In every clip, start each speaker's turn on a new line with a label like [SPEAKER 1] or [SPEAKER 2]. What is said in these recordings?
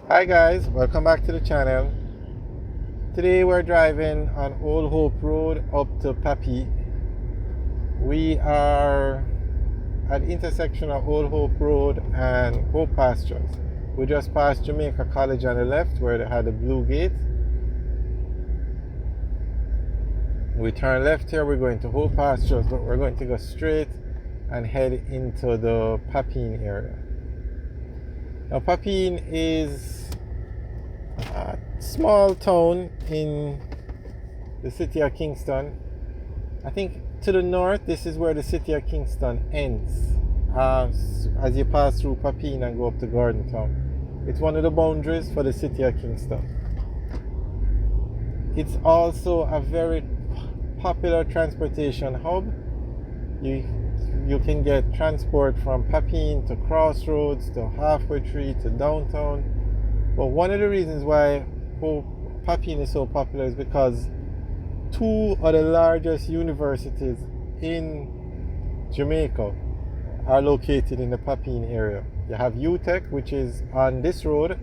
[SPEAKER 1] Hi guys, welcome back to the channel. Today we're driving on Old Hope Road up to Papine. We are at the intersection of Old Hope Road and Hope Pastures. We just passed Jamaica College on the left where they had the blue gate. We turn left here, we're going to Hope Pastures, but we're going to go straight and head into the Papine area. Now Papine is a small town in the city of Kingston. I think to the north, this is where the city of Kingston ends. As you pass through Papine and go up to Garden Town, it's one of the boundaries for the city of Kingston. It's also a very popular transportation hub. You can get transport from Papine to Crossroads to Halfway Tree to downtown. But one of the reasons why Papine is so popular is because two of the largest universities in Jamaica are located in the Papine area. You have UTech, which is on this road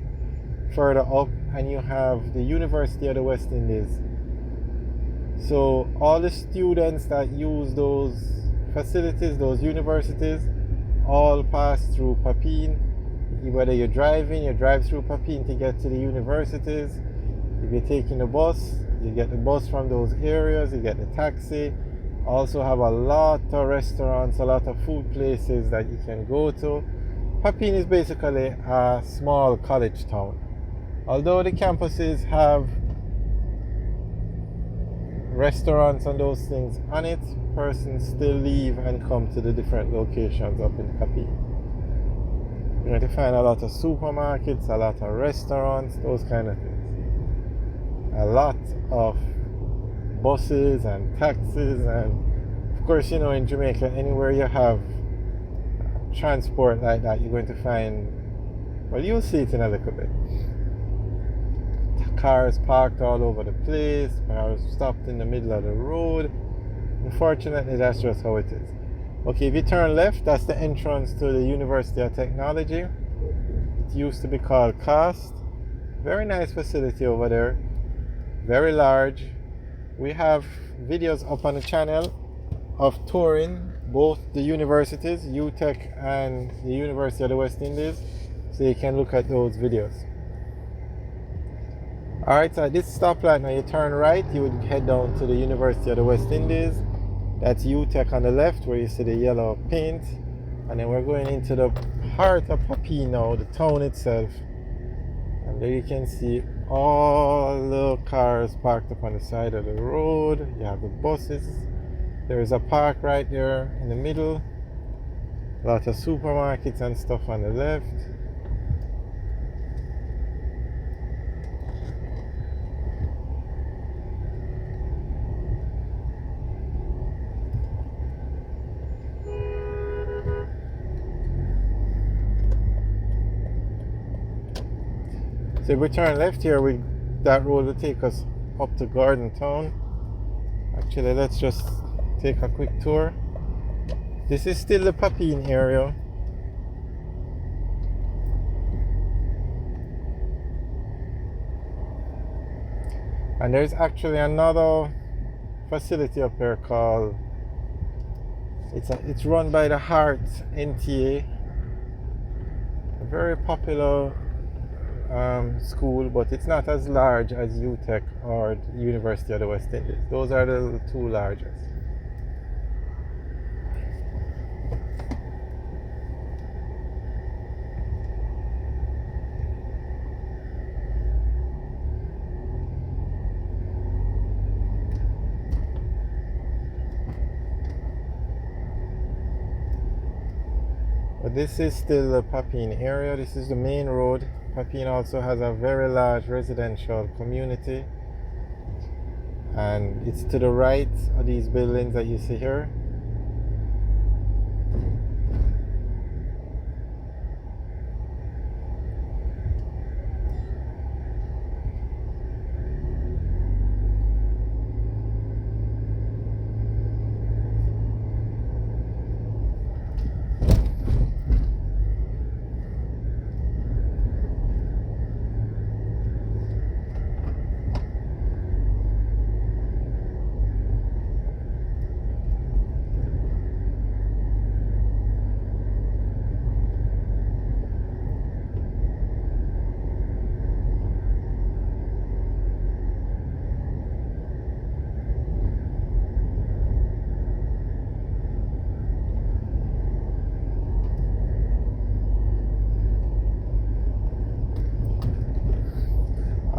[SPEAKER 1] further up, and you have the University of the West Indies. So all the students that use those facilities, those universities, all pass through Papine. Whether you're driving, you drive through Papine to get to the universities. If you're taking the bus, you get the bus from those areas, you get the taxi. Also have a lot of restaurants, a lot of food places that you can go to. Papine is basically a small college town. Although the campuses have restaurants and those things on it, persons still leave and come to the different locations up in Papine. You're going to find a lot of supermarkets, a lot of restaurants, those kind of things. A lot of buses and taxis, and of course, in Jamaica, anywhere you have transport like that, you're going to find, well, you'll see it in a little bit. Cars parked all over the place, cars stopped in the middle of the road. Unfortunately, that's just how it is. Okay, if you turn left, that's the entrance to the University of Technology. It used to be called CAST. Very nice facility over there. Very large. We have videos up on the channel of touring both the universities, UTech and the University of the West Indies, so you can look at those videos. Alright, so at this stoplight now you turn right, you would head down to the University of the West Indies. That's UTech on the left where you see the yellow paint. And then we're going into the heart of Papine now, the town itself. And there you can see all the cars parked up on the side of the road. You have the buses. There is a park right there in the middle. A lot of supermarkets and stuff on the left. So if we turn left here, that road will take us up to Garden Town. Actually, let's just take a quick tour. This is still the Papine area. And there's actually another facility up here called, it's run by the Heart NTA. A very popular school, but it's not as large as UTech or the University of the West Indies. Those are the two largest. But this is still the Papine area. This is the main road. Papine also has a very large residential community, and it's to the right of these buildings that you see here.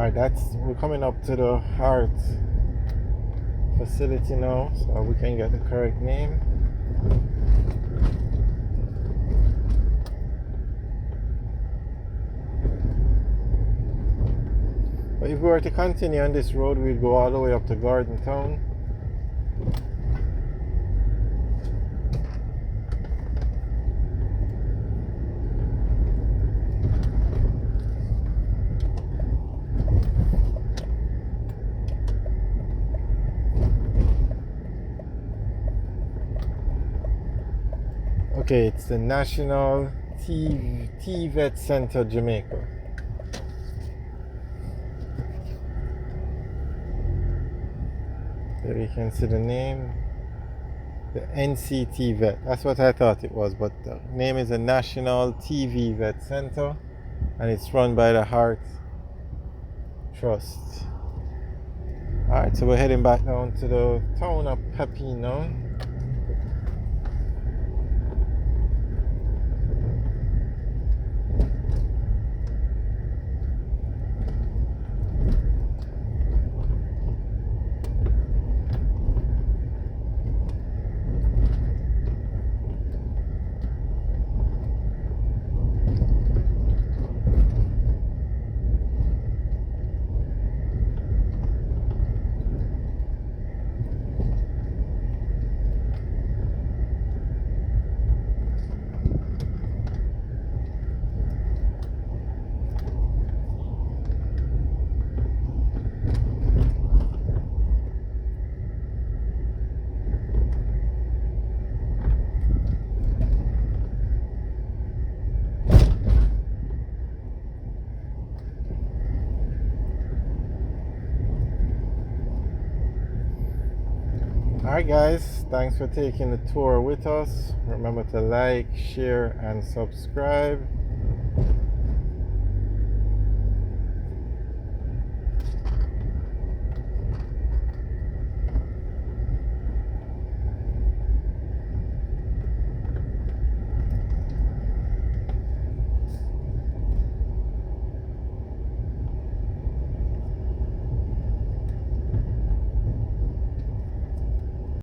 [SPEAKER 1] Alright, we're coming up to the heart facility now, so we can get the correct name. But if we were to continue on this road, we'd go all the way up to Garden Town. Okay, it's the National Vet Center, Jamaica. There you can see the name, the NCT Vet. That's what I thought it was, but the name is the National TV Vet Center, and it's run by the Heart Trust. Alright, so we're heading back down to the town of Papine now. Alright guys, thanks for taking the tour with us. Remember to like, share and subscribe.